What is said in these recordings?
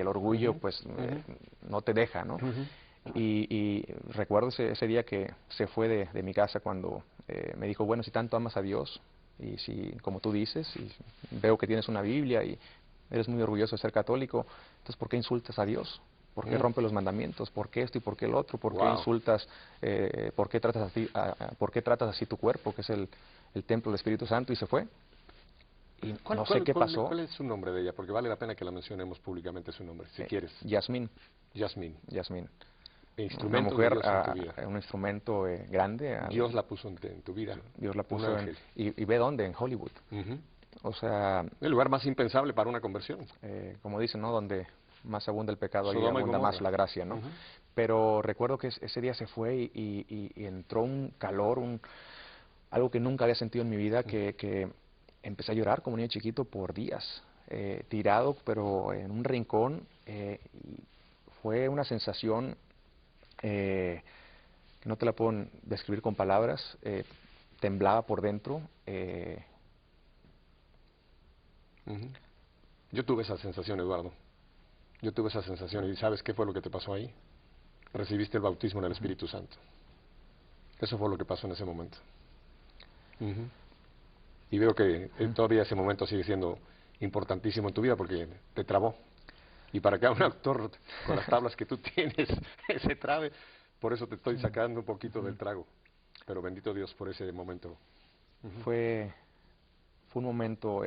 el orgullo pues no te deja, ¿no? Y recuerdo ese día que se fue de mi casa cuando me dijo, bueno, si tanto amas a Dios y si, como tú dices, y veo que tienes una Biblia y eres muy orgulloso de ser católico, entonces ¿por qué insultas a Dios? ¿Por qué rompes los mandamientos? ¿Por qué esto y por qué el otro? ¿Por qué insultas? ¿Por qué tratas así, por qué tratas así tu cuerpo, que es el templo del Espíritu Santo? Y se fue. Y no sé qué pasó. ¿Cuál es su nombre de ella? Porque vale la pena que la mencionemos públicamente su nombre, si quieres. Yasmín. Yasmín. Yasmín. Una Instrumento de mujer, Dios en tu vida. un instrumento grande. Dios la puso en tu vida. Dios la Un puso ángel. y ve dónde, en Hollywood. O sea, El lugar más impensable para una conversión. como dicen, ¿no? Donde más abunda el pecado, ahí Sodoma y abunda más Gomorra. la gracia, ¿no? Pero recuerdo que ese día se fue y entró un calor, algo que nunca había sentido en mi vida, que empecé a llorar como niño chiquito por días, tirado, pero en un rincón, y fue una sensación que no te la puedo describir con palabras, temblaba por dentro. Yo tuve esa sensación, Eduardo. Yo tuve esa sensación. ¿Y sabes qué fue lo que te pasó ahí? Recibiste el bautismo en el Espíritu Santo. Eso fue lo que pasó en ese momento. Y veo que todavía ese momento sigue siendo importantísimo en tu vida porque te trabó. Y para que un actor con las tablas que tú tienes se trabe, por eso te estoy sacando un poquito del trago. Pero bendito Dios por ese momento. Fue un momento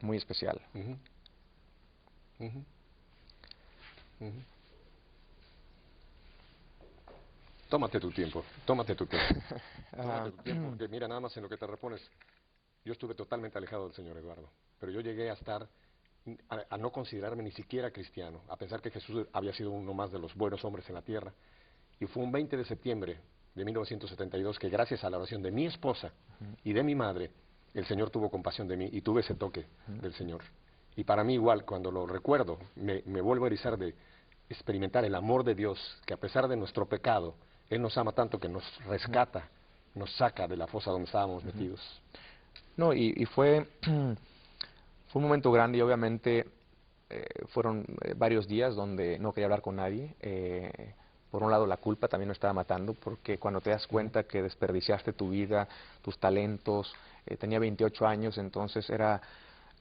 muy especial. Tómate tu tiempo, tómate tu tiempo. Tómate tu tiempo, porque mira, nada más en lo que te repones. Yo estuve totalmente alejado del Señor, Eduardo, pero yo llegué a estar, a no considerarme ni siquiera cristiano, a pensar que Jesús había sido uno más de los buenos hombres en la tierra. Y fue un 20 de septiembre de 1972 que gracias a la oración de mi esposa y de mi madre, el Señor tuvo compasión de mí y tuve ese toque del Señor. Y para mí igual, cuando lo recuerdo, me vuelvo a erizar de experimentar el amor de Dios, que a pesar de nuestro pecado, Él nos ama tanto que nos rescata, nos saca de la fosa donde estábamos metidos. No, y fue un momento grande y obviamente fueron varios días donde no quería hablar con nadie. Por un lado la culpa también me estaba matando porque cuando te das cuenta que desperdiciaste tu vida, tus talentos, tenía 28 años, entonces era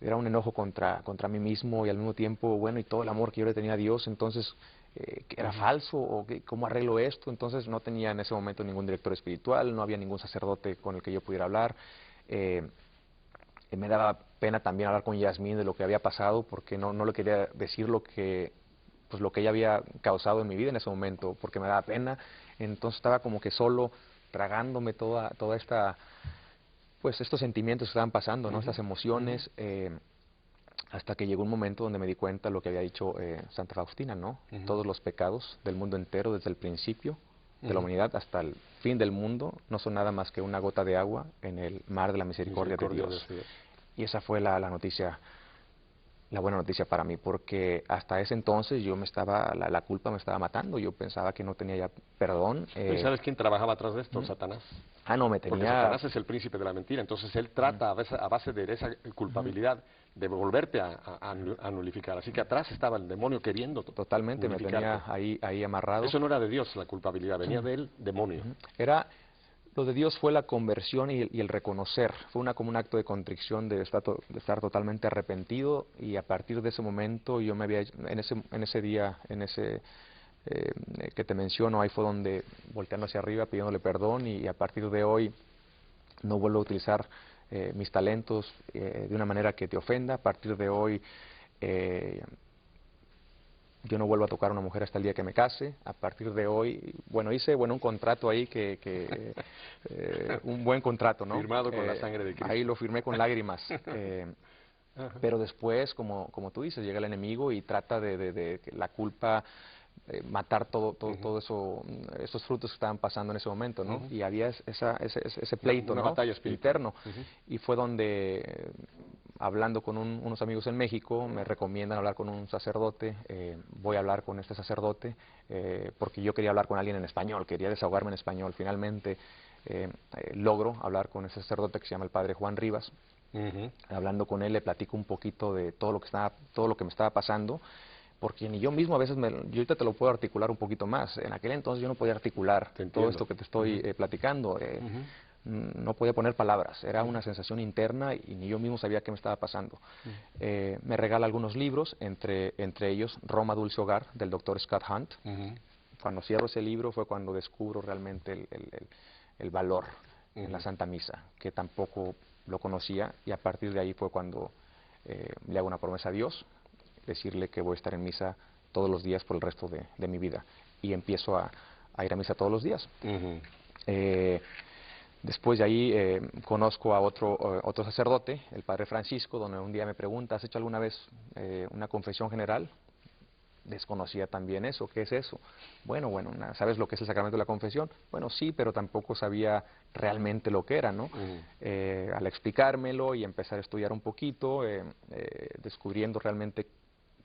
un enojo contra mí mismo y al mismo tiempo, bueno, y todo el amor que yo le tenía a Dios, entonces, que era falso o cómo arreglo esto. Entonces no tenía en ese momento ningún director espiritual, no había ningún sacerdote con el que yo pudiera hablar. Me daba pena también hablar con Yasmín de lo que había pasado porque no le quería decir lo que ella había causado en mi vida en ese momento, porque me daba pena. Entonces estaba como que solo tragándome toda esta, pues estos sentimientos que estaban pasando, ¿no? Estas emociones, hasta que llegó un momento donde me di cuenta lo que había dicho Santa Faustina, ¿no? Todos los pecados del mundo entero, desde el principio de la humanidad hasta el fin del mundo, no son nada más que una gota de agua en el mar de la misericordia de Dios. Y esa fue la noticia, la buena noticia para mí, porque hasta ese entonces yo la culpa me estaba matando. Yo pensaba que no tenía ya perdón. ¿Y sabes quién trabajaba atrás de esto? Satanás. No, me Porque tenía... Satanás es el príncipe de la mentira, entonces él trata a base de esa culpabilidad de volverte a nulificar. Así que atrás estaba el demonio queriendo Totalmente, me tenía ahí amarrado. Eso no era de Dios la culpabilidad, venía del demonio. Lo de Dios fue la conversión y el reconocer. Fue como un acto de contrición, de estar totalmente arrepentido, y a partir de ese momento yo me había, en ese día, que te menciono, ahí fue donde, volteando hacia arriba, pidiéndole perdón, y a partir de hoy no vuelvo a utilizar mis talentos de una manera que te ofenda. A partir de hoy yo no vuelvo a tocar a una mujer hasta el día que me case. A partir de hoy, bueno, hice un contrato ahí un buen contrato, ¿no? Firmado con la sangre de Cristo. Ahí lo firmé con lágrimas. Pero después, como tú dices, llega el enemigo y trata de la culpa, matar todo eso, esos frutos que estaban pasando en ese momento, ¿no? Y había ese pleito, una ¿no? batalla espiritual Interno. Y fue donde, hablando con unos amigos en México, me recomiendan hablar con un sacerdote. Voy a hablar con este sacerdote porque yo quería hablar con alguien en español, quería desahogarme en español. Finalmente logro hablar con ese sacerdote que se llama el padre Juan Rivas. Hablando con él, le platico un poquito de todo lo que me estaba pasando. porque ni yo mismo a veces, yo ahorita te lo puedo articular un poquito más. En aquel entonces yo no podía articular todo esto que te estoy platicando. No podía poner palabras, era una sensación interna y ni yo mismo sabía qué me estaba pasando. Me regala algunos libros, entre ellos Roma Dulce Hogar, del doctor Scott Hunt. Cuando cierro ese libro fue cuando descubro realmente el valor en la Santa Misa, que tampoco lo conocía, y a partir de ahí fue cuando le hago una promesa a Dios, decirle que voy a estar en misa todos los días por el resto de mi vida, y empiezo a ir a misa todos los días. Después de ahí conozco a otro sacerdote, el padre Francisco, donde un día me pregunta, ¿has hecho alguna vez una confesión general? Desconocía también eso. ¿Qué es eso? Bueno, ¿sabes lo que es el sacramento de la confesión? Bueno, sí, pero tampoco sabía realmente lo que era, ¿no? Al explicármelo y empezar a estudiar un poquito, descubriendo realmente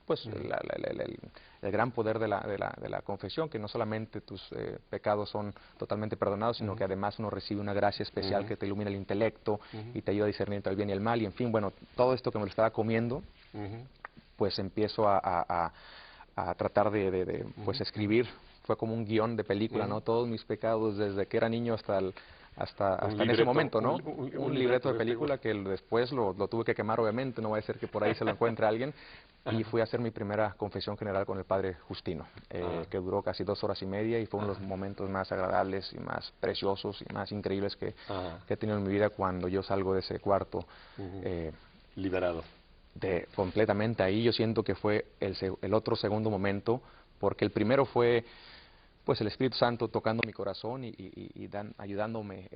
pues el gran poder de la confesión, que no solamente tus pecados son totalmente perdonados, sino que además uno recibe una gracia especial que te ilumina el intelecto y te ayuda a discernir entre el bien y el mal, y en fin, bueno, todo esto que me lo estaba comiendo, pues empiezo a tratar de pues escribir. Fue como un guión de película, ¿no? Todos mis pecados desde que era niño hasta en ese momento, ¿no? Un libreto de película que después lo tuve que quemar, obviamente, no va a ser que por ahí se lo encuentre alguien, y fui a hacer mi primera confesión general con el padre Justino, que duró casi 2 horas y media, y fue uno de los momentos más agradables y más preciosos y más increíbles que he tenido en mi vida, cuando yo salgo de ese cuarto. Liberado. Completamente ahí. Yo siento que fue el otro segundo momento, porque el primero fue pues el Espíritu Santo tocando mi corazón y ayudándome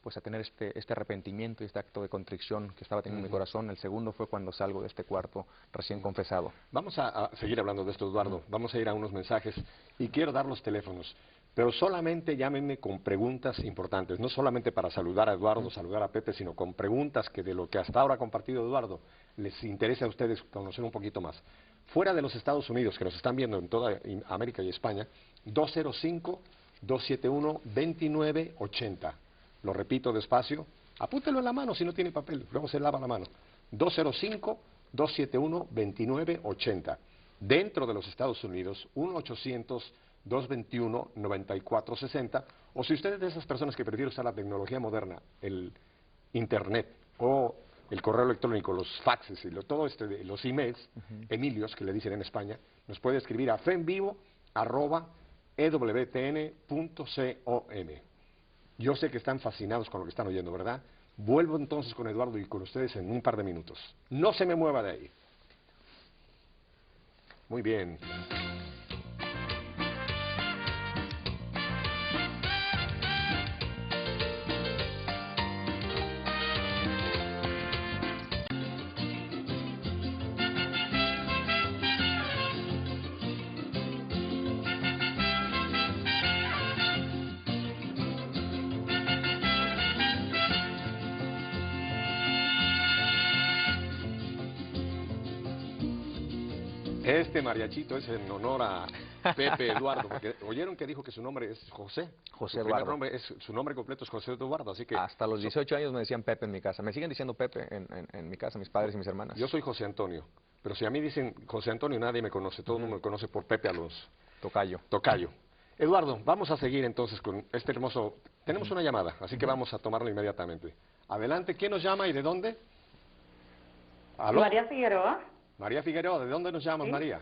pues a tener este arrepentimiento y este acto de contrición que estaba teniendo en mi corazón. El segundo fue cuando salgo de este cuarto recién confesado. Vamos a seguir hablando de esto, Eduardo. Vamos a ir a unos mensajes y quiero dar los teléfonos, pero solamente llámenme con preguntas importantes, no solamente para saludar a Eduardo, saludar a Pepe, sino con preguntas que de lo que hasta ahora ha compartido Eduardo les interesa a ustedes conocer un poquito más. Fuera de los Estados Unidos, que nos están viendo en toda América y España, 205-271-2980. Lo repito despacio, apúntelo en la mano si no tiene papel, luego se lava la mano. 205-271-2980. Dentro de los Estados Unidos, 1-800-221-9460. O si usted es de esas personas que prefieren usar la tecnología moderna, el Internet o el correo electrónico, los faxes y todo los emails, Emilios, que le dicen en España, nos puede escribir a fenvivo@ewtn.com. Yo sé que están fascinados con lo que están oyendo, ¿verdad? Vuelvo entonces con Eduardo y con ustedes en un par de minutos. No se me mueva de ahí. Muy bien. Este mariachito es en honor a Pepe Eduardo, porque oyeron que dijo que su nombre es José. José Su primer Eduardo. nombre su nombre completo es José Eduardo, así que... Hasta los 18 años me decían Pepe en mi casa. Me siguen diciendo Pepe en mi casa, mis padres y mis hermanas. Yo soy José Antonio, pero si a mí dicen José Antonio nadie me conoce, todo el mundo me conoce por Pepe Tocayo. Tocayo. Eduardo, vamos a seguir entonces con este hermoso... Tenemos una llamada, así que vamos a tomarla inmediatamente. Adelante, ¿quién nos llama y de dónde? ¿Aló? María Figueroa. María Figueroa, ¿de dónde nos llamas, ¿Sí? María?